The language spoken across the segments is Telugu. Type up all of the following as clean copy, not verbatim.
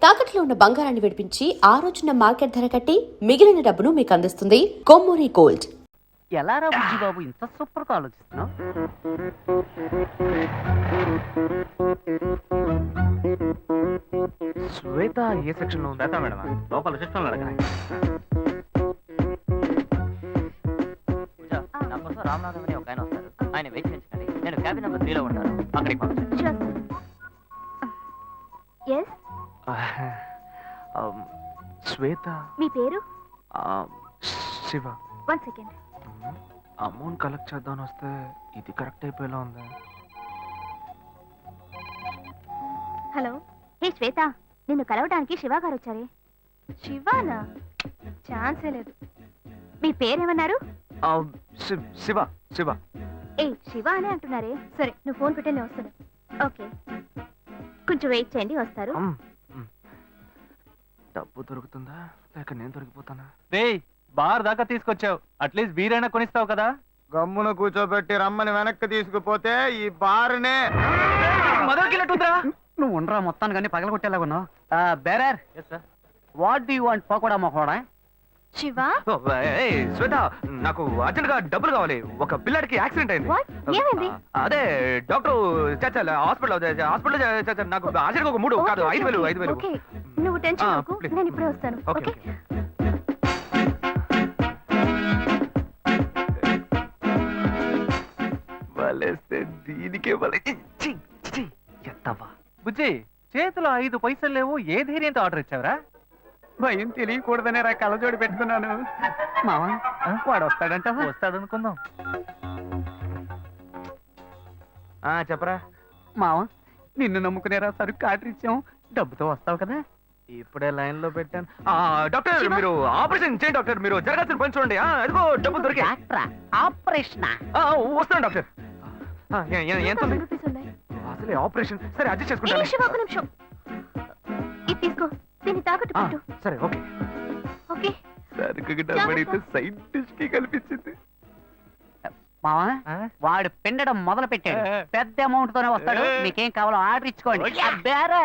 తాకట్లో ఉన్న బంగారాన్ని విడిపించి ఆ రోజున మార్కెట్ ధర కట్టి మిగిలిన డబ్బును మీకు అందిస్తుంది కొమ్మూరి గోల్డ్. ఎలారా బుజ్జి బాబు ఇంత సూపర్ గా ఆలోచిస్తున్నావు? శ్వేత ఏ సెక్షన్ లో ఉందా మేడం? లోపల సెక్షన్ లో అడగండి. నా కోసం రామనాథం అని ఒక ఆయన వస్తారు. ఆయన వెయిట్ చేయించండి. నేను క్యాబిన్ నెంబర్ 3 లో ఉంటాను. అక్కడికి పంపించండి. శ్వేత మీ పేరు? శివ. 1 సెకండ్. అమౌంట్ కలెక్ట్ చేద్దామని వస్తే ఇది కరెక్ట్ అయిపోయేలా ఉంది. హలో, హే శ్వేత, నిన్ను కలవడానికి శివ గారు వచ్చారే. శివానా? ఛాన్సే లేదు. మీ పేరేమన్నారు? శివ. శివ. ఏ శివ అనే అంటున్నారే. సరే, నువ్వు ఫోన్ పెట్టే నేను వస్తాను. ఓకే, కొంచెం వెయిట్ చేయండి, వస్తారు. డబ్బు దొరుకుతుందా లేక నేను దొరికిపోతానా? రేయ్, బార్ దాకా తీసుకొచ్చావు, అట్లీస్ట్ బీరైనా కొనిస్తావు కదా. గమ్మున కూర్చోబెట్టి రమ్మని వెనక్కి తీసుకుపోతే ఈ బారునే మొదలుకెళ్ళట్టుందిరా. నువ్వు ఉండరా మొత్తాన్ని కానీ పగలగొట్టేలాగా ఉన్నావు. Bearer, what do you want? పోకోడా మొకోడా? శివ, శ్వేత, నాకు అర్జెంట్ గా డబ్బులు కావాలి. ఒక పిల్లాడికి యాక్సిడెంట్ అయింది. What? ఏమైంది? అదే డాక్టర్ హాస్పిటల్ నాకు అర్జెంట్ ఒక 3 కాదు 5,000. ఓకే, నువ్వు టెన్షన్ అవ్వకు, please. నేను ఇప్పుడే వస్తాను. ఓకే. ఓకే. వలేస్తే దీనికే ఎత్తవా. బుజ్జి, చేతిలో 5 పైసలు లేవు, ఏ ధైర్యంతో ఆర్డర్ ఇచ్చావురా? భయం తెలియకూడదనే రా కళ్ళజోడి పెట్టుకున్నాను. మావా, వాడు వస్తాడంట. వస్తాడనుకుందాం. చెప్పరా మావా, నిన్ను నమ్ముకునేరా సరుకు ఆర్డర్ ఇచ్చాం. డబ్బుతో వస్తావు కదా? ఇప్పుడే లైన్ లో పెట్టాను. డాక్టర్, మీరు ఆపరేషన్ చేయండి. డాక్టర్, మీరు జరగాల్సిన పని చూడండి. అదిగో డబ్బులు దొరికే. ఆపరేషన్ వస్తాను డాక్టర్. ఎంత ఉంది? రూపీస్ ఉన్నాయి. అసలే ఆపరేషన్. సరే, అడ్జస్ట్ ఏ చేసుకుంటాను. శివ, ఒక నిమిషం. ఇది తీసుకో, దీన్ని తాకట్టు పెట్టు. సరే, ఓకే. ఓకే, సరుకు డబ్బడితే సైడ్ డిష్ కి కల్పించింది. మావా, వాడు పిండడం మొదలు పెట్టాడు. పెద్ద అమౌంట్ తోనే వస్తాడు. మీకేం కావాలో ఆర్డర్ ఇచ్చుకోండి. బేరే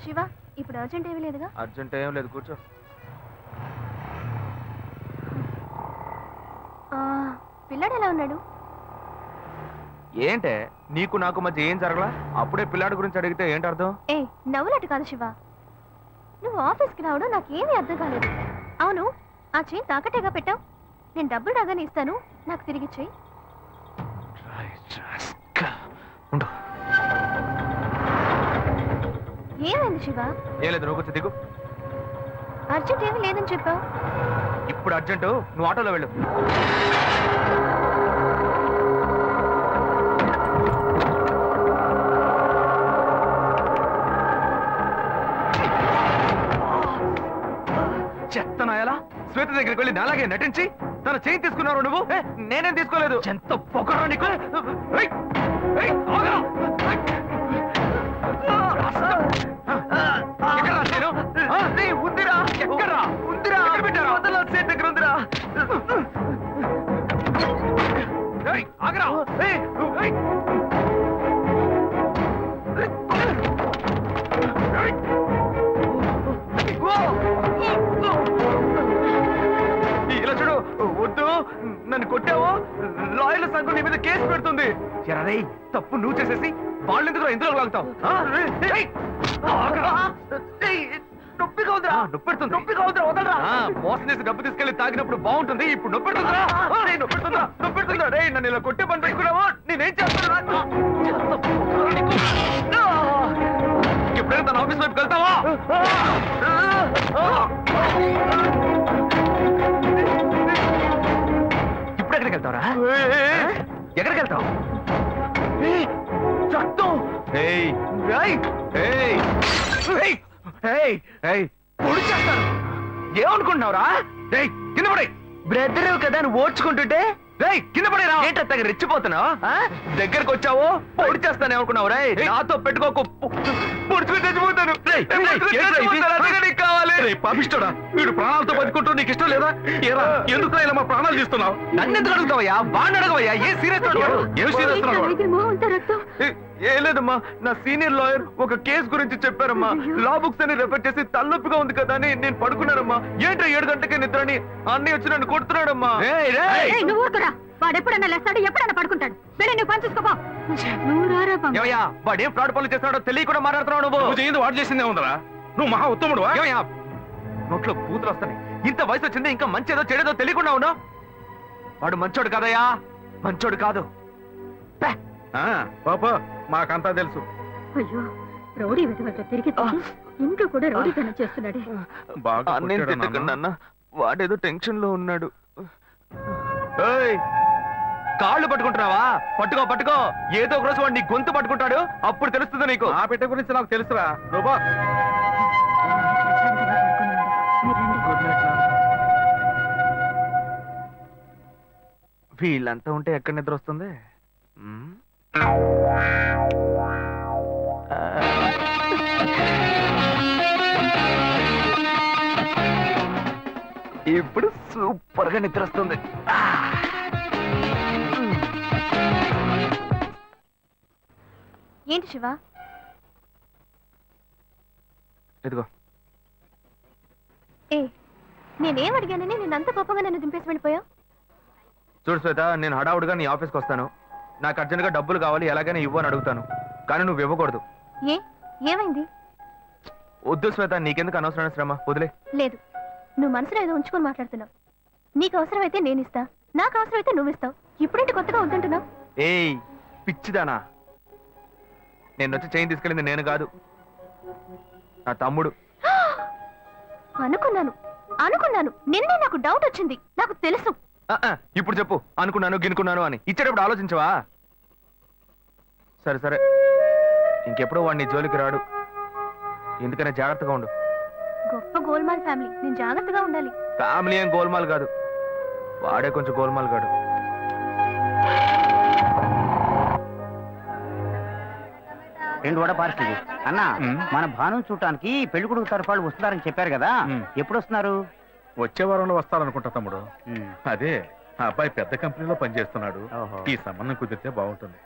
శివ, ఇప్పుడు అర్జెంట్ ఏమీ లేదుగా? అర్జెంట్ ఏం లేదు, కూర్చో. పిల్లాడు ఎలా ఉన్నాడు? ఏంటే, నీకు నాకు మధ్య ఏం జరగలా? అప్పుడే పిల్లాడి గురించి అడిగితే ఏంటి అర్థం? ఏ నవ్వులట్టు కాదు శివ, నువ్వు ఆఫీస్కి రావడం నాకేమీ అర్థం కాలేదు. అవును, ఆ చైన్ తాకట్టేగా పెట్టావు. నేను డబ్బులు రాగానే ఇస్తాను, నాకు తిరిగి చెయ్యి. ఏమైంది శివ? ఏం లేదు, నువ్వు కూర్చో, దిగు. అర్జెంట్ ఏమీ లేదని చెప్పావు. ఇప్పుడు అర్జెంటు, నువ్వు ఆటోలో వెళ్ళు. చెత్తనాయాలా, శ్వేత దగ్గరికి వెళ్ళి నాలాగే నటించి తన చేయి తీసుకున్నారు నువ్వు. నేనేం తీసుకోలేదు. ఎంత పొగరా నీకు. ఏయ్, ఏయ్, ఆగరా. ఎక్కడ్రా నేను? ఉందిరా. ఎక్కడ్రా? ఉందిరా. ఎక్కడ పెట్టారా? వదల, చేతి దగ్గర ఉందిరా. ఏయ్, ఆగరా. ఏయ్, ఏయ్. ఇలా చూడు, వద్దు. నన్ను కొట్టావో లాయర్ల సంఘం నీ మీద కేసు పెడుతుంది. ఎరా, తప్పు నువ్వు చేసేసి వాళ్ళు ఎందుకు ఇందులో లాగుతావు? నొప్పిగా ఉందిరా. నొప్పెడుతుంది. నొప్పిగా ఉందిరా, వదలరా. మోసం చేసి డబ్బు తీసుకెళ్లి తాగినప్పుడు బాగుంటుంది, ఇప్పుడు నొప్పెడుతుందా? నొప్పెడుతుందా? నొప్పెడుతుందా? రే, నన్ను ఇలా కొట్టే పని పెట్టుకున్నావో నేనేం చేస్తాను? ఎప్పుడైనా తన ఆఫీస్ వైపు వెళ్తావా? ఇప్పుడు ఎక్కడికి వెళ్తావరా? ఎక్కడికి వెళ్తావు? చట్టం. పొడి చేస్తాను. ఏమనుకుంటున్నావురా? కింద పడే. బ్రదర్ కదా నువ్వు ఓడ్చుకుంటుంటే రేయ్ కింద పడేరా ఏంట తెగ రెచ్చిపోతున్నావు దగ్గరకు వచ్చావు పొడి చేస్తానే అనుకున్నావు రేయ్ నాతో పెట్టుకోకు పొడుచుకుని చచ్చిపోతాను కావాలి పాపిస్తాడా వీడు ప్రాణాలతో బతుకుంటూ నీకు ఇష్టం లేదా ఏరా ఎందుకు ఇలా మా ప్రాణాలు తీస్తున్నావు నన్ను ఎందుకు అడుగుతావయ్యా వాడిని అడగవయ్యా ఏ సీరియస్ ఏం సీరియస్ ఏం లేదమ్మా నా సీనియర్ లాయర్ ఒక కేసు గురించి చెప్పారమ్మా లా బుక్స్ అని రెఫర్ చేసి తలనొప్పిగా ఉంది కదా అని నేను పడుకున్నానమ్మా ఏంటో 7 గంటలకే నిద్రని అన్నీ వచ్చి నన్ను కొడుతున్నాడమ్మా వాడు ఎప్పుడన్నా లేస్తాడు ఎప్పుడన్నా పడుకుంటాడు వెళ్ళి నువ్వు పని చూసుకోపో వాడేం ఫ్రాడ్ పనులు చేస్తున్నాడో తెలియకుండా మాట్లాడుతున్నావు నువ్వు చేయింది వాడు చేసిందే ఉందరా నువ్వు మహా ఉత్తముడు నోట్లో కూతురు వస్తాయి ఇంత వయసు వచ్చింది ఇంకా మంచేదో చెడేదో తెలియకుండా ఉన్నావు వాడు మంచోడు కాదయ్యా మంచోడు కాదు పాపా మాకంతా తెలుసు. అయ్యో రౌడీ విధవతో తిరిగి ఇంట్లో కూడా రౌడీతనం చేస్తున్నాడే. బాగా నేను తిట్టకండి అన్న వాడేదో టెన్షన్ లో ఉన్నాడు. కాళ్ళు పట్టుకుంటున్నావా? పట్టుకో పట్టుకో ఏదో ఒక రోజు వాడు నీ గొంతు పట్టుకుంటాడు అప్పుడు తెలుస్తుంది నీకు. ఆ పెట్ట గురించి నాకు తెలుసురా. వీళ్ళంతా ఉంటే ఎక్కడ నిద్ర వస్తుంది? ఇప్పుడు సూపర్ గా నిద్ర వస్తుంది. ఏంటి శివ? ఎదుగో. ఏ నేనేం అడిగానని నేనంత కోపంగా నన్ను దింపేసి వెళ్ళిపోయావు? చూడు శ్వేత, నేను హడావుడిగా నీ ఆఫీస్కి వస్తాను. నాకు అర్జెంట్గా డబ్బులు కావాలి, ఎలాగైనా ఇవ్వు అని అడుగుతాను. కానీ నువ్వు ఇవ్వకూడదు. ఏమైంది? వద్దు శ్వేత, నీకెందుకు అనవసరమైన శ్రమ, వదిలే. లేదు, నువ్వు మనసులో ఏదో ఉంచుకొని మాట్లాడుతున్నావు. నీకు అవసరమైతే నేను ఇస్తా, నాకు అవసరమైతే నువ్వు ఇస్తావు. ఇప్పుడేంటి కొత్తగా వద్దంటున్నావు? ఏయ్ పిచ్చిదానా, నేను వచ్చి చైన్ తీసుకెళ్ళింది నేను కాదు, నా తమ్ముడు. అనుకున్నాను నిన్నే నాకు డౌట్ వచ్చింది. నాకు తెలుసు. ఇప్పుడు చెప్పు, అనుకున్నాను గినుకున్నాను అని. ఇచ్చేటప్పుడు ఆలోచించవా? సరే సరే, ఇంకెప్పుడు వాడిని జోలికి రాడు. ఎందుకనే జాగ్రత్తగా ఉండు. గొప్ప గోల్మాల్ ఫ్యామిలీ, నేను జాగ్రత్తగా ఉండాలి. ఫ్యామిలీ ఏం గోల్మాల్ కాదు, వాడే కొంచెం గోల్మాల్ కాడు. రెండు వడ పార్సల్ అన్న. మన భాను చూడటానికి పెళ్లి కొడుకు తరఫు వాళ్ళు వస్తున్నారని చెప్పారు కదా, ఎప్పుడు వస్తున్నారు? వచ్చే వారంలో వస్తారనుకుంటా తమ్ముడు. అదే ఆ అబ్బాయి పెద్ద కంపెనీలో పనిచేస్తున్నాడు. ఈ సంబంధం కుదిరితే బాగుంటుంది.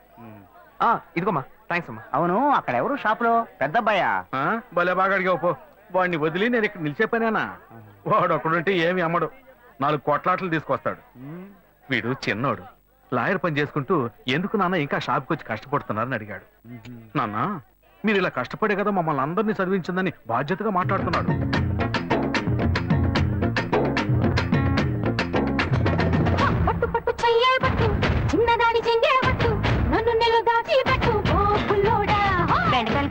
ఇదిగోమ్మా, థ్యాంక్స్ అమ్మా. అవును, అక్కడ ఎవరు షాప్ లో? పెద్ద అబ్బాయా? భలే బాగా అడిగావు పో. వాడిని వదిలి నేను ఇక్కడ నిలిచే పనేనా? వాడు ఒకడుంటే ఏమి అమ్మడు, 4 కోట్లాట్లు తీసుకొస్తాడు. వీడు చిన్నోడు, లాయర్ పని చేసుకుంటూ ఎందుకు నాన్న ఇంకా షాప్కి వచ్చి కష్టపడుతున్నారని అడిగాడు. నాన్న, మీరు ఇలా కష్టపడే కదా మమ్మల్ని అందరినీ చదివించిందని బాధ్యతగా మాట్లాడుతున్నాడు.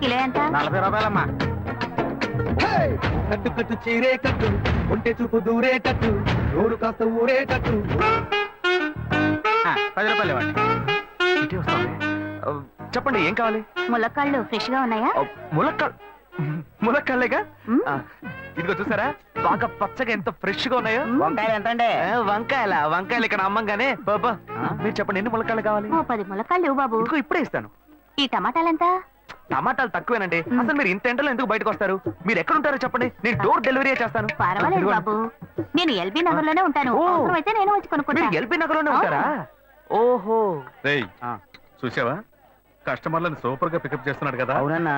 కిలో ఎంత? 40 రూపాయలమ్మా. కట్టు కట్టు చీరే కట్టు, ఒంటె చూపు దూరే కట్టు, నోరు కాస్త ఊరే కట్టు. 10 రూపాయలు ఇవ్వండి. చెప్పండి, ఏం కావాలి? ములక్కాళ్ళు ఫ్రెష్ గా ఉన్నాయా? ములక్కాళ్ళేగా. ఇదిగో చూసారా, బాగా పచ్చగా ఎంత ఫ్రెష్ గా ఉన్నాయో. వంకాయలు ఎంత అండి? వంకాయలు ఇక్కడ అమ్మంగానే. బాబా మీరు చెప్పండి, ఎన్ని ములక్కాళ్ళు కావాలి? 10 ములక్కాళ్ళు ఇవ్వు బాబు. ఇదిగో ఇప్పుడే ఇస్తాను. ఈ టమాటాలు ఎంత? టమాటాలు తక్కువేనండి. అసలు మీరు ఇంత ఎండలో ఎందుకు బయటకు వస్తారు? మీరు ఎక్కడ ఉంటారో చెప్పండి, నేను డోర్ డెలివరీ చేస్తాను. పర్వాలేదు బాబు, నేను ఎల్బీ నగర్ లోనే ఉంటాను. అయితే నేను వచ్చి కొనుక్కుంటాను. ఎల్బీ నగర్ లోనే ఉంటారా? ఓహో. రేయ్, చూసావా కస్టమర్లను సూపర్ గా పికప్ చేస్తున్నాడు కదా. అవునన్నా.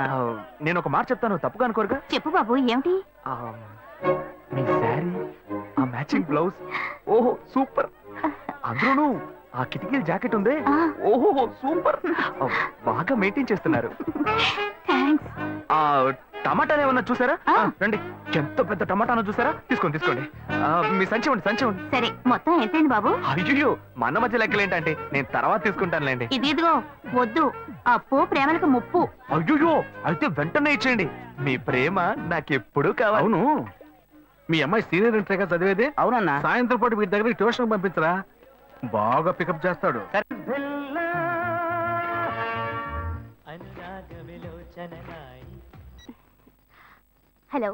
నేను ఒక మాట చెప్తాను, తప్పుగా అనుకోరుగా? చెప్పు బాబు, ఏమిటి? మీ శారీ, ఆ మ్యాచింగ్ బ్లౌజ్, ఓహో సూపర్. అందులోనూ ఆ కిటికీల జాకెట్ ఉంది, ఓహో సూపర్. బాగా మెయింటైన్ చేస్తున్నారు. ఆ టమాటాలు ఏమన్నా చూసారా? రండి, ఎంత పెద్ద టమాటాను చూసారా? తీసుకోండి తీసుకోండి. మీ సంచి ఉండి సంచి ఉండి. సరే, మొత్తం ఎంతైంది బాబు? అయ్యో, మన మధ్య లెక్కలు ఏంటంటే నేను తర్వాత తీసుకుంటానులేండి. ఇదిగో వద్దు, అప్పు ప్రేమలకు ముప్పు. అయ్యో, అయితే వెంటనే ఇచ్చేయండి. మీ ప్రేమ నాకెప్పుడు కావాలి. అవును, మీ అమ్మాయి సీనియర్ ఇంటర్గా చదివేదే. అవునన్నా. సాయంత్రం పాటు వీటి దగ్గర ట్యూషన్ పంపించరా, బాగా పికప్ చేస్తాడు. హలో.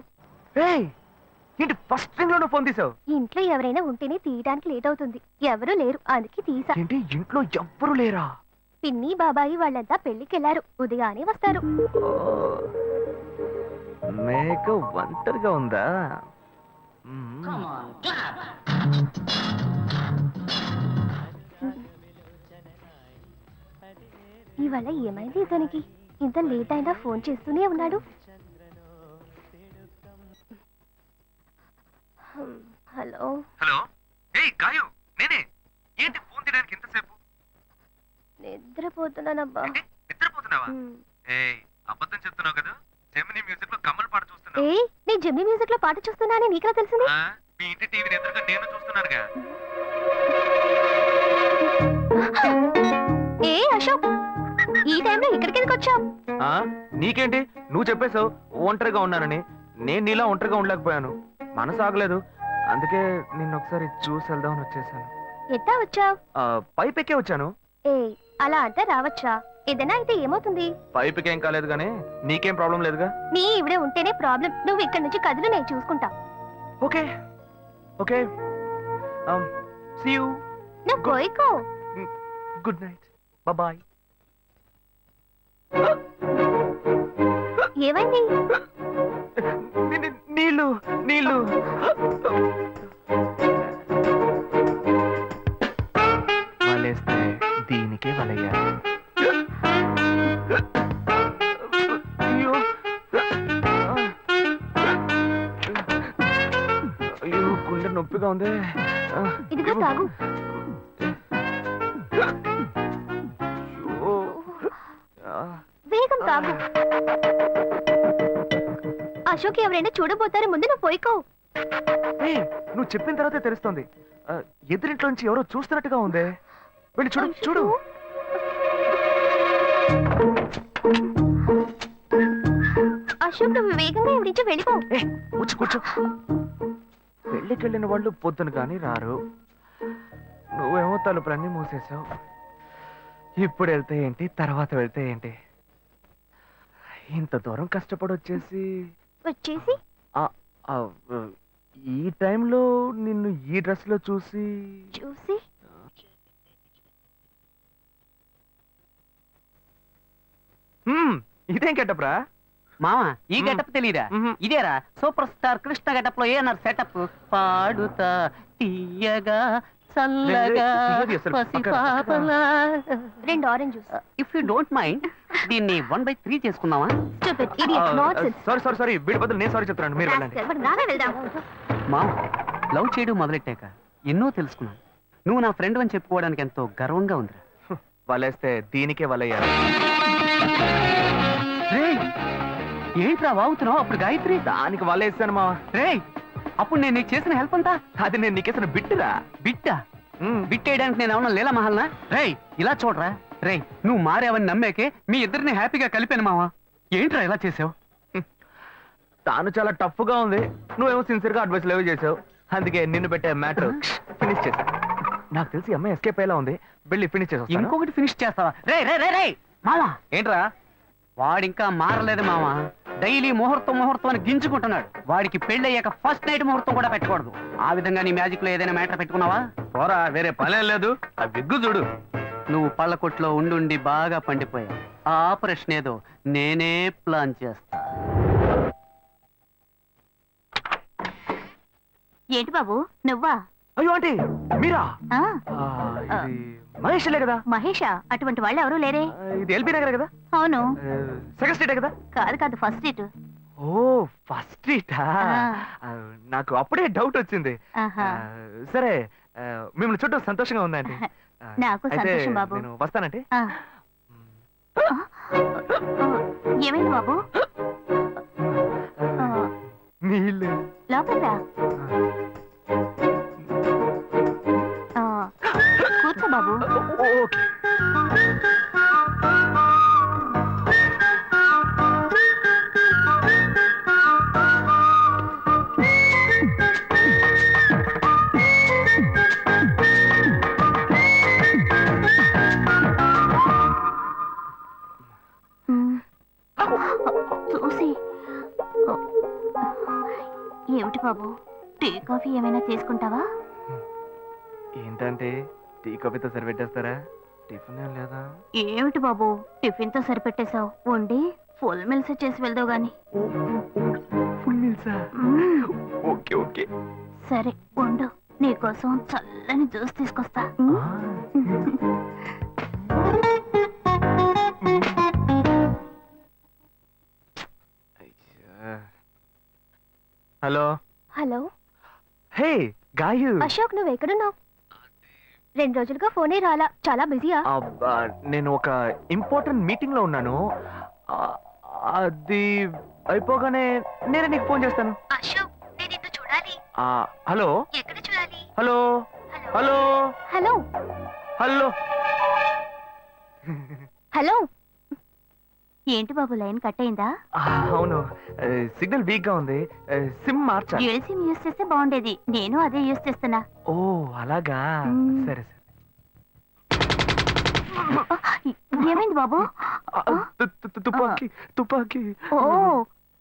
ఏంటి ఫస్ట్ రింగ్ లోనే ఫోన్ తీసావు? ఇంట్లో ఎవరైనా ఉంటేనే తీయడానికి లేట్ అవుతుంది. ఎవరూ లేరు, అందుకే తీసా. ఏంటి ఇంట్లో ఎవ్వరు లేరా? పిన్ని బాబాయి వాళ్ళంతా పెళ్లికెళ్లారు, ఉదయానే వస్తారు. మేక ఒంటరిగా ఉందా? ఇవాళ ఏమైంది ఇతనికి? ఇంత లేట్ అయినా ఫోన్ చేస్తూనే ఉన్నాడు. హలో హలో, ఏయ్ గాయు, నేనే. ఏంటి ఫోన్ తీయడానికి ఎంతసేపు? నిద్రపోతున్నానబ్బా. నిద్రపోతున్నావా? ఏయ్, అబద్ధం చెప్తున్నావు కదా. జెమిని మ్యూజిక్ లో కమల్ పాట చూస్తున్నావు. ఏ నేను జెమిని మ్యూజిక్ లో పాట చూస్తున్నానని నీకెలా తెలిసింది? మీ ఇంటి టీవీని ఎదురుగా నేను చూస్తున్నానుగా. ఏ అశోక్, ఈ టైంలో ఇక్కడికి ఎందుకు వచ్చావు? నీకేంటి, నువ్వు చెప్పేశావు ఒంటరిగా ఉన్నానని. నేను నీలా ఒంటరిగా ఉండలేకపోయాను, మనసు ఆగలేదు. అందుకే నిన్న ఒకసారి చూసి వెళ్దామని వచ్చేసాను. ఎట్టా వచ్చావు? పైపెక్కే వచ్చాను. ఏ అలా అంటే రావచ్చా? ఏదైనా అయితే ఏమవుతుంది? పైపెక్కేం కాలేదు కానీ నీకేం ప్రాబ్లం లేదుగా. నీ ఇవిడే ఉంటేనే ప్రాబ్లం. నువ్వు ఇక్కడ నుంచి కదులు, నేను చూసుకుంటా. Okay okay, see you. నువ్వు పోయికో. Good night, bye. ఏమైంది? నీళ్ళు నీళ్ళు. వలేస్తే దీనికే వలయ్యా. అయ్యో అయ్యో, గుండె నొప్పిగా ఉంది. ఇదిగో తాగు. అయ్యో. వేగం తాగు. అశోక్ ఎవరైనా చూడబోతారు, ముందు నువ్వు పోయికో. ఏయ్, నువ్వు చెప్పిన తర్వాతే తెలుస్తుంది. ఎదురింట్లో నుంచి ఎవరో చూస్తున్నట్టుగా ఉంది. వెళ్ళి చూడు చూడు. అశోక్ నువ్వు వేగంగా ఇవి నుంచి వెళ్ళిపో. కూర్చో కూర్చో. పెళ్ళికి వెళ్ళిన వాళ్ళు పొద్దున కానీ రారు. నువ్వేమో తలుపులన్నీ మూసేశావు. ఇప్పుడు వెళ్తే ఏంటి, తర్వాత వెళ్తే ఏంటి? ఇంత దూరం కష్టపడి వచ్చేసి ఈ టైంలో నిన్ను ఈ డ్రెస్ లో చూసి ఇదేం గెటప్రా? మామ, ఈ గెటప్ తెలీదా? ఇదేరా సూపర్ స్టార్ కృష్ణ గెటప్ లో ఏమన్నారు సెటప్? పాడుతా తీయగా చల్లగా పసిపాపలా. 2 orange juice. If you don't mind దీన్ని 1/3 చేసుకుందామా? Stupid idiot, nonsense. సారీ వీడి బదులు నేను సారీ చెప్తున్నాను, మీరు వెళ్ళండి. మరి నానే వెళ్దాం. మామ, లవ్ చేయడం మొదలెట్టాక ఎన్నో తెలుసుకున్నాను. నువ్వు నా ఫ్రెండ్ అని చెప్పుకోవడానికి ఎంతో గర్వంగా ఉందిరా. వలేస్తే దీనికే వలయ్యారు. ఏంట్రా వాగుతున్నావు? అప్పుడు గాయత్రి దానికి వలేస్తాను మా. రే, అప్పుడు నేను నీకు చేసిన హెల్ప్ అంతా అది నేను నీకేసిన బిట్టురా. బిట్టా? బిట్టేయడానికి నేను ఏమన్నా లీలా మహల్నా? రేయ్ ఇలా చూడరా. రేయ్, నువ్వు మారేవని నమ్మేకే మీ ఇద్దరిని హ్యాపీగా కలిపాను మావా. ఏంట్రా ఇలా చేసావు? తాను చాలా టఫ్ గా ఉంది, నువ్వేమో సిన్సియర్ గా అడ్వైస్ లేవు చేసావు. అందుకే నిన్ను పెట్టే మ్యాటర్ ఫినిష్ చేసా. నాకు తెలిసి అమ్మాయి ఎస్కేప్ అయ్యేలా ఉంది, వెళ్ళి ఫినిష్ చేసా. ఇంకొకటి ఫినిష్ చేస్తావా? రే రే రే రే మావా, ఏంట్రా? వాడింకా మారలేదు మావా. డైలీ ముహూర్తం అని గింజుకుంటున్నాడు. వాడికి పెళ్ళయ్యాక ఫస్ట్ నైట్ ముహూర్తం కూడా పెట్టకూడదు. ఆ విధంగా నీ మ్యాజిక్ లో ఏదైనా మ్యాటర్ పెట్టుకున్నావా? పోరా, వేరే పనేం లేదు. ఆ విగ్గు చూడు. నువ్వు పళ్ళ కొట్లో ఉండి బాగా పండిపోయావు. ఆ ఆపరేషన్ ఏదో నేనే ప్లాన్ చేస్తా. ఏంటి బాబు నువ్వా? అయ్యో ఆంటీ, మీరా? ఇది మహేష్లే కదా? మహేషా? అటువంటి వాళ్ళు ఎవరూ లేరే. ఇది ఎల్బీ నగర్ కదా? అవును. సెకండ్ స్ట్రీటే కదా? కాదు ఫస్ట్ స్ట్రీట్. ఓ, ఫస్ట్ స్ట్రీటా? నాకు అప్పుడే డౌట్ వచ్చింది. సరే, మిమ్మల్ని చుట్టూ సంతోషంగా ఉందండి. నాకు సంతోషం బాబు. నేను వస్తానంటే. ఏమైంది బాబు? నీళ్ళు లోపలికి రా. కూర్చో బాబు. ఓకే. చూసి ఏమిటి బాబు టీ కాఫీ ఏమైనా తీసుకుంటావా? ఏంటంటే టీ కాఫీతో సరిపెట్టేస్తారా? టిఫిన్ ఏం లేదా? ఏమిటి బాబు టిఫిన్ తో సరిపెట్టేశావు? వండి ఫుల్ మిల్స్ చేసి వెళ్దావు గాని. ఫుల్ మీల్సా? మ్మ్. Okay okay. సరే వండు, నీకోసం చల్లని జ్యూస్ తీసుకొస్తా. Hello hello hey Gayu. Ashok, నువ్వు ఎక్కడున్నావు? 2 రోజులుగా ఫోనే రాలా, చాలా బిజీయా? నేను ఒక ఇంపార్టెంట్ మీటింగ్ లో ఉన్నాను. అది అయిపోగానే నేనే నీకు ఫోన్ చేస్తాను. అశోక్, నేను నిన్ను చూడాలి. హలో ఎక్కడ చూడాలి? Hello hello hello hello. Hello ఏంటి బాబు లైన్ కట్ అయిందా? అవును, సిగ్నల్ వీక్ గా ఉంది. సిమ్ మార్చా. డ్యూయల్ సిమ్ యూస్ చేస్తే బాగుండేది, నేను అదే యూస్ చేస్తున్నా. ఓ అలాగా. మ్మ్. సరే సరే. ఏమైంది బాబు? తుపాకీ తుపాకీ. ఓ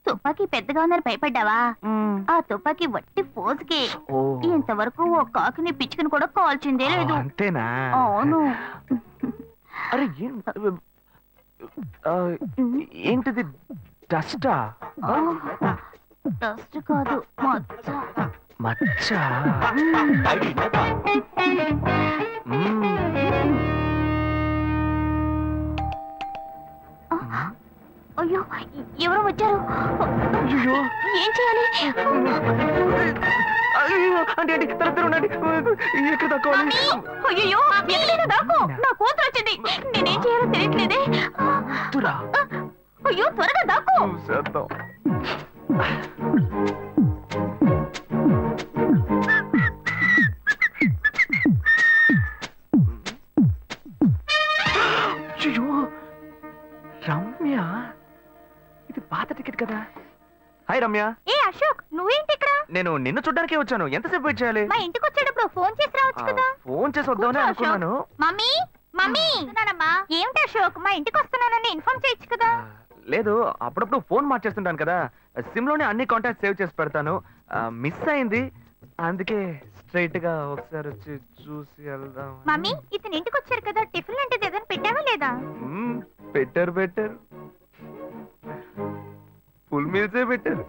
తుపాకీ పెద్దగా ఉందని భయపడ్డావా? మ్మ్. ఆ తుపాకీ వట్టి ఫోజుకే. ఓ ఇంతవరకు ఓ కాకిని పిచ్చుకుని కూడా కాల్చిందే లేదు. అంతేనా? అవును. అరే ఏంటిది? డస్టా? డస్ట్ కాదు, మచ్చ. మచ్చ? మ్మ్. అయ్యో ఎవరో వచ్చారు. అయ్యో ఏం చేయాలి? అయ్యో అంటే తరతర ఉండండి. ఎక్కడ తక్కువాలి? అయ్యో ఎక్కడైనా దాక్కో, నా కూతురు వచ్చింది. నేనేం చేయాలో తెలియట్లేదే. తురా అయ్యో త్వరగా దాక్కో. చేద్దాం. అయ్యో రమ్య, ఇది పాత టికెట్ కదా. హాయ్ రమ్య. ఏ అశోక్, నువ్వేంటి ఇక్కడ? నేను నిన్ను చూడ్డానికే వచ్చాను. ఎంతసేపు వెయిట్ చేయాలి? మా ఇంటికి వచ్చేటప్పుడు ఫోన్ చేసి రావచ్చు కదా. ఫోన్ చేసి వద్దామని కూర్చో, అనుకున్నాను. మమ్మీ మమ్మీ వస్తున్నానమ్మా. ఏమిటి అశోక్, మా ఇంటికి వస్తున్నానని ఇన్ఫార్మ్ చేయొచ్చు కదా. లేదు, అప్పుడప్పుడు ఫోన్ మార్చేస్తుంటాను కదా. సిమ్ లోనే అన్ని కాంటాక్ట్ సేవ్ చేసి పెడతాను. మిస్ అయింది, అందుకే స్ట్రైట్ గా ఒకసారి వచ్చి చూసి వెళ్దాం. మమ్మీ ఇతను ఇంటికి వచ్చారు కదా, టిఫిన్ లాంటిది ఏదైనా పెట్టావా లేదా? బెటర్ బెటర్, ఫుల్ మీల్సే బెటర్.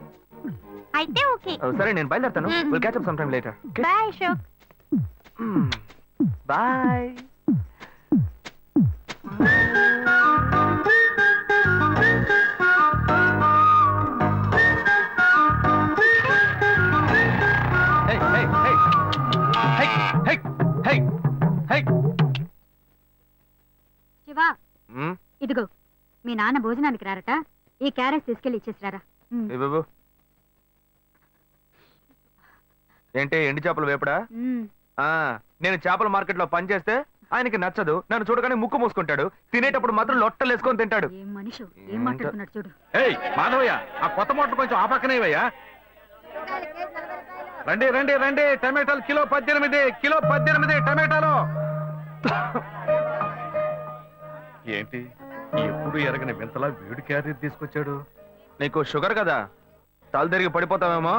అయితే ఓకే. సరే నేను బయలుదేరుతాను. మ్మ్. Will catch up some time later. Bye Ashok. Bye. Shiva, ఇదిగో మీ నాన్న భోజనానికి రారట, ఈ క్యారెట్ తీసుకెళ్లి ఇచ్చేసిరారా. బాబు ఏంటి ఎండి చేపలు వేపడా? నేను చేపల మార్కెట్ లో పనిచేస్తే ఆయనకి నచ్చదు. నన్ను చూడగానే ముక్కు మూసుకుంటాడు. తినేటప్పుడు మాత్రం లొట్టలు వేసుకొని తింటాడు. ఏం మనిషి, ఏం మాట్లాడుతున్నాడు చూడు. ఏయ్ మాధవయ్య, ఆ కొత్త మోటార్ కొంచెం ఆ పక్కనేవయ్యా. రండి రండి రండి, టమాటాలు కిలో 18, కిలో 18 టమాటాలు. ఏంటి ఎప్పుడు ఎరగని వింతలా వేడి క్యారెట్ తీసుకొచ్చాడు? నీకు షుగర్ కదా, తల తిరిగి పడిపోతావేమో.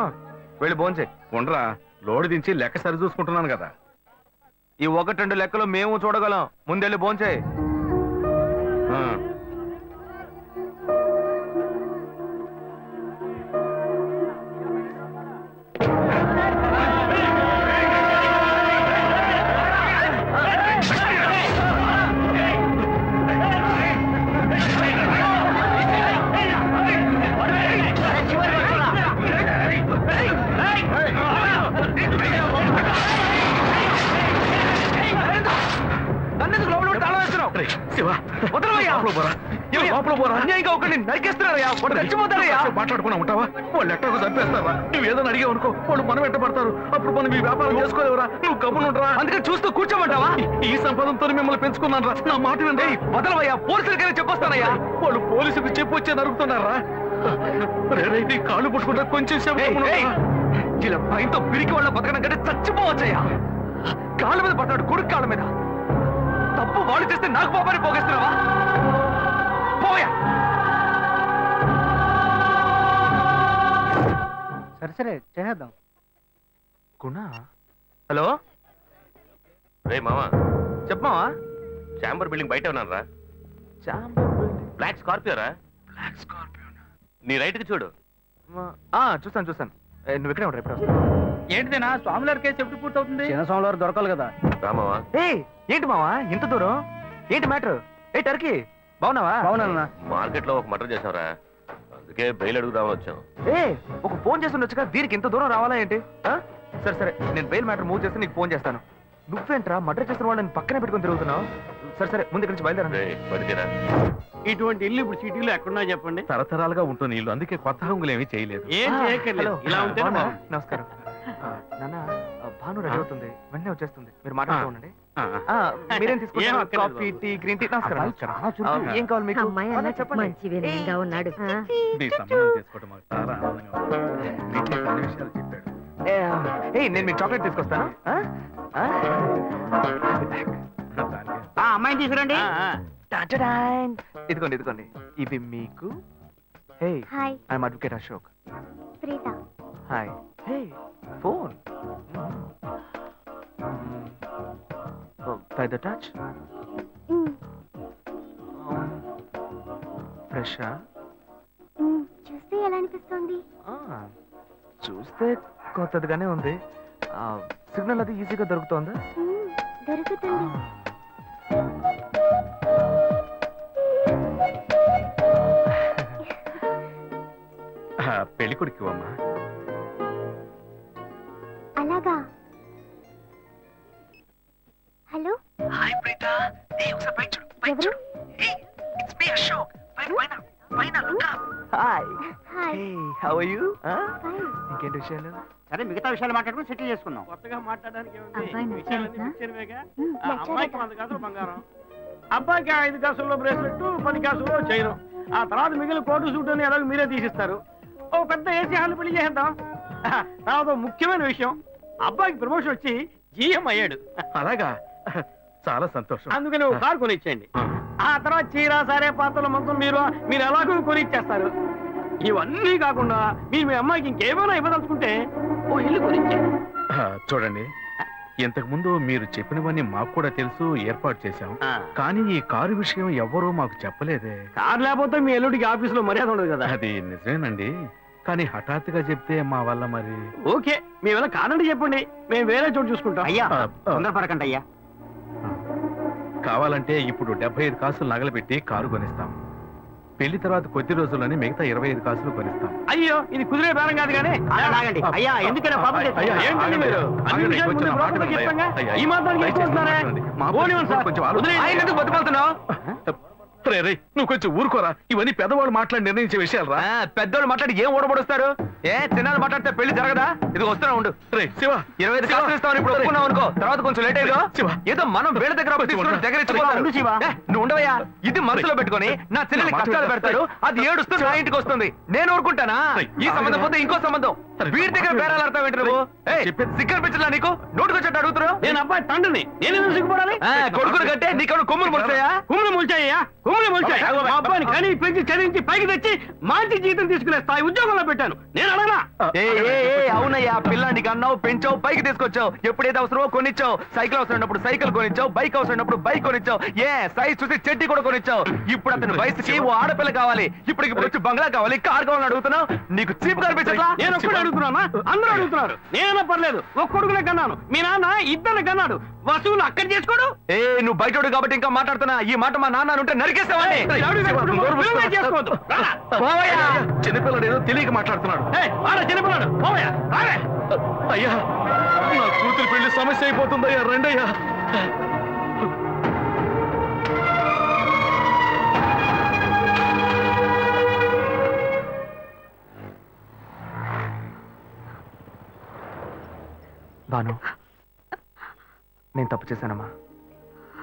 వెళ్ళి భోంచే. ఉండరా, లోడు దించి లెక్క సరి చూసుకుంటున్నాను కదా. ఈ 1-2 లెక్కలు మేము చూడగలం. ముందెళ్ళి భోంచే. నన్నెందుకు లోపల పెట్టి తాళం వేస్తున్నావు? శివ, వదలవయ్యా. లోపల పోరా. లోపల పోరా. అన్యాయంగా ఒకరిని నరికేస్తున్నారయ్యా. వాడు చచ్చిపోతారయ్యా. మాట్లాడుకున్నా ఉంటావా? వాళ్ళు ఎట్టకు చంపేస్తావా? నువ్వు ఏదైనా అడిగావు అనుకో, వాళ్ళు మనం వెంటబడతారు. అప్పుడు మనం ఈ వ్యాపారం చేసుకోలేవరా? నువ్వు గమ్మునుంటరా. అందుకని చూస్తూ కూర్చోమంటావా? ఈ సంపదంతో మిమ్మల్ని పెంచుకున్నాను రా. నా మాట వినండి. వదలవయ్యా, పోలీసులకైనా చెప్పొస్తానయ్యా. వాళ్ళు పోలీసులకు చెప్పొచ్చే నరుగుతున్నారా? నీ కాళ్ళు పుట్టుకుంటా కొంచెం సేపు ఏయ్, గమ్మునుండరా? ఏయ్, ఇలా భయంతో పిరికి వాళ్ళ బతకడం కంటే చచ్చిపోవచ్చయ్యా. కాళ్ళ మీద పడ్డాడు, కొడుకు కాళ్ళ మీద. తప్పు వాళ్ళు చేస్తే నాకు పాపాన్ని పోగేస్తున్నావా? పోయా. సరే సరే చేసేద్దాం. గుణ హలో రే మామా చెప్పమావా చాంబర్ బిల్డింగ్ బయట ఉన్నారా బ్లాక్ స్కార్పియో రా నీ రైట్ కి చూడు చూస్తాను నువ్వు ఇక్కడే ఉంటావు ఎప్పుడు వస్తావు ఏంటిదేనా స్వామివారి కేసు ఎప్పుడు పూర్తవుతుంది చిన్న స్వామివారు దొరకాలి కదా రామావా ఏంటి మావా ఇంత దూరం ఏంటి మ్యాటర్ టర్కీ బాగున్నావా అవునన్నా మార్కెట్ లో ఒక మర్డర్ చేసావురా అందుకే బెయిల్ అడుగుదామని వచ్చాం ఒక ఫోన్ చేసి ఉండొచ్చుగా దీనికి ఇంత దూరం రావాలా ఏంటి సరే నేను బెయిల్ మ్యాటర్ మూవ్ చేస్తే నీకు ఫోన్ చేస్తాను నువ్వేంట్రా మర్డర్ చేసిన వాళ్ళని పక్కనే పెట్టుకొని తిరుగుతున్నావు సరే ముందు ఇక్కడి నుంచి బయలుదేరా పడితేరా ఇటువంటి ఇల్లు ఇప్పుడు సిటీలో ఎక్కడున్నా చెప్పండి తరతరాలుగా ఉంటుంది ఇల్లు, అందుకే కొత్త హంగులు ఏమీ చేయలేదు. ఏం చేయక్కర్లేదు ఇలా ఉంటే నమస్కారం నాన్న భాను రెడీ అవుతుంది వెంటనే వచ్చేస్తుంది మీరు మాట్లాడుతూ ఉండండి మీరేం తీసుకుంటారు కాఫీ టీ గ్రీన్ టీ నమస్కారం ఏం కావాలి మీకు చెప్పండి ఉన్నాడు మీ సంబంధం చేసుకోవడం మాకు చాలా ఆనందంగా ఉంది. మీకే కొన్ని విషయాలు చెప్పాడు. నేను మీకు చాక్లెట్ తీసుకొస్తాను అమ్మాయిని తీసుకురండి ఇదిగోండి ఇవి మీకు hey hi I'm advocate Ashok Preetha hi hey phone by the touch ఫ్రెషా చూస్తే ఎలా అనిపిస్తుంది చూస్తే కొత్తదిగానే ఉంది సిగ్నల్ అది ఈజీగా దొరుకుతోందా దొరుకుతుంది పెళ్లి కొడుకు అమ్మా. అలాగా హలో హాయ్ ప్రీత ఒకసారి బయట చూడు ఎవరు ఇట్స్ మీ అశోక్ పైన look up hi hi how are you fine ఇంకేంటి విషయాలు సరే మిగతా విషయాలు మాట్లాడుకుని సెటిల్ చేసుకుందాం కొత్తగా మాట్లాడడానికి అబ్బాయి నచ్చాడా? అమ్మాయికి 100 కాసులు బంగారం, అబ్బాయికి 5 కాసుల్లో బ్రేస్లెట్ 10 కాసుల్లో చైన్, ఆ తర్వాత మిగిలిన కోటు సూట్ అని ఎలాగో మీరే తీసిస్తారు. ఓ పెద్ద ఏసీ హాల్ పెళ్లి చేద్దాం. తర్వాత ముఖ్యమైన విషయం, అబ్బాయికి ప్రమోషన్ వచ్చి జీఎం అయ్యాడు. అలాగా చాలా సంతోషం. అందుకని ఒక కారు కొనిచ్చేయండి. ఆ తర్వాత చీర సారే పాత్రల మొత్తం మీరు ఎలాగో కొనిచ్చేస్తారు. ఇవన్నీ కాకుండా మీరు మీ అమ్మాయికి ఇంకేమైనా ఇవ్వదలుచుకుంటే ఓ ఇల్లు కొనిచ్చేయండి. చూడండి, ఇంతకు ముందు మీరు చెప్పినవన్నీ మాకు కూడా తెలుసు, ఏర్పాటు చేశాం. కానీ ఈ కారు విషయం ఎవ్వరూ మాకు చెప్పలేదే. కారు లేకపోతే మీ ఎల్లుడికి ఆఫీసులో మర్యాద ఉండదు కదా. అది నిజమేనండి, కానీ హఠాత్తుగా చెప్తే మా వల్ల మరి. ఓకే, మీ వల్ల కాదండి చెప్పండి, మేము వేరే చోటు చూసుకుంటాం. అయ్యా తొందరపడకండి అయ్యా. కావాలంటే ఇప్పుడు 75 కాసులు నగలబెట్టి కారు కొనిస్తాం. పెళ్లి తర్వాత కొద్ది రోజుల్లోనే మిగతా 25 కాసులు కొనిస్తాం. అయ్యో, ఇది కుదిరే బేరం కాదు కానీ ఆగండి. అయ్యా ఎందుకైనా పాపం చేస్తారు? ఏంటండి మీరు? అన్ని విషయాలు ముందు బ్రోకర్కి చెప్తాంగా? ఈ మాత్రానికి ఎక్కువ వస్తున్నారే? పోనివ్వండి సార్. వదిలేయండి. బతుకుతున్నావు రే నువ్వు కొంచెం ఊరుకోరా, ఇవన్నీ పెద్దవాళ్ళు మాట్లాడి నిర్ణయించే విషయాలు రా. పెద్దోళ్ళు మాట్లాడి ఏం ఓడబడుస్తారు? చిన్నాళ్ళు మాట్లాడితే పెళ్లి జరగదా? ఇది వస్తున్నా ఉండు. రే శివ, 25 కాసులు ఇస్తామని ఇప్పుడు ఒప్పుకున్నావు అనుకో, తర్వాత కొంచెం లేట్ అయ్యో శివ. ఏదో మనం వేళ దగ్గర దగ్గర ఉండు శివ. నువ్వు ఉండవయ్యా. ఇది మనసులో పెట్టుకొని నా చెల్లెలు కష్టాలు పెడతాడు, అది ఏడుస్తూ నా ఇంటికి వస్తుంది, నేను ఊరుకుంటానా? ఈ సంబంధం పోతే ఇంకో సంబంధం. వీడి దగ్గర బేరాలు ఆడతావేంటి నువ్వు? సిగ్గర్ పిచ్చలా నీకు? నోటుకొచ్చేట్టు అడుగుతున్నావు. నేను అబ్బాయి తండ్రిని, నేను సిగ్గుపడాలి? కొడుకుని కంటే నీకు కొమ్ములు మొలుస్తాయా? కుమ్ములు ముల్చాయ్యా, కుమ్ములు ముల్చాయి. మా అబ్బాయిని కనీ పెంచి చదివించి పైకి తెచ్చి మంచి జీతం తీసుకునే స్థాయి ఉద్యోగంలో పెట్టాను. నేను అడగనా? అవునయ్యా, పిల్లానికి అన్నావు, పెంచావు, పైకి తీసుకొచ్చావు. ఎప్పుడైతే అవసరమో కొనిచ్చావు. సైకిల్ అవసరం ఉన్నప్పుడు సైకిల్ కొనిచ్చావు, బైక్ అవసరం ఉన్నప్పుడు బైక్ కొనిచ్చావు. సైజ్ చూసి చెడ్డి కూడా కొనిచ్చావు. ఇప్పుడు అతని వయసుకి ఓ ఆడపిల్ల కావాలి, ఇప్పుడు వచ్చి బంగ్లా కావాలి, కార్ కావాలని అడుగుతున్నావు. నీకు చీప్ కనిపించట్లా? నేను ఒక్కడే అడుగుతున్నా, అందరూ అడుగుతున్నారు. నేనైనా పర్లేదు, ఒక్క కొడుకునే కన్నాను, మీ నాన్న ఇద్దరు కన్నాడు. వసూలు అక్కడ చేసుకోడు. నువ్వు బయటోడు కాబట్టి ఇంకా మాట్లాడుతున్నా. ఈ మాట మా నాన్న ఉంటే నరికేస్తావని. చేసుకోవద్దు. చిన్నపిల్లడు ఏదో తెలియక మాట్లాడుతున్నాడు. చిన్నపిల్లాడు పోవయ్యా. అయ్యా, నా కూతురు పెళ్లి సమస్య అయిపోతుందయ్యా, రండయ్యా. బాను, నేను తప్పు చేశానమ్మా.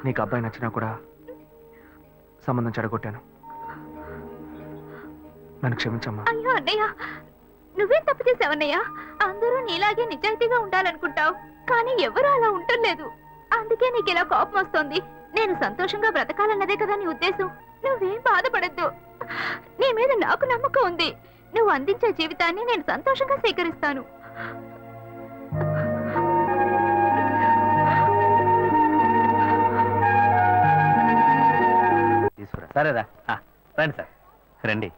నీకు అబ్బాయి నచ్చినా కూడా సంబంధం చెడగొట్టాను. నన్ను క్షమించమ్మా. అయ్యో అన్నయ్య, నువ్వేం తప్పు చేసావన్నయ్య? అందరూ నీలాగే నిజాయితీగా ఉండాలనుకుంటావు, కానీ ఎవరు అలా ఉండలేదు. అందుకే నీకు ఇలా కోపం వస్తుంది. నేను సంతోషంగా బ్రతకాలన్నదే కదా నీ ఉద్దేశం. నువ్వేం బాధపడద్దు, నీ మీద నాకు నమ్మకం ఉంది. నువ్వు అందించే జీవితాన్ని నేను సంతోషంగా స్వీకరిస్తాను. సరేరా రండి సార్ రండి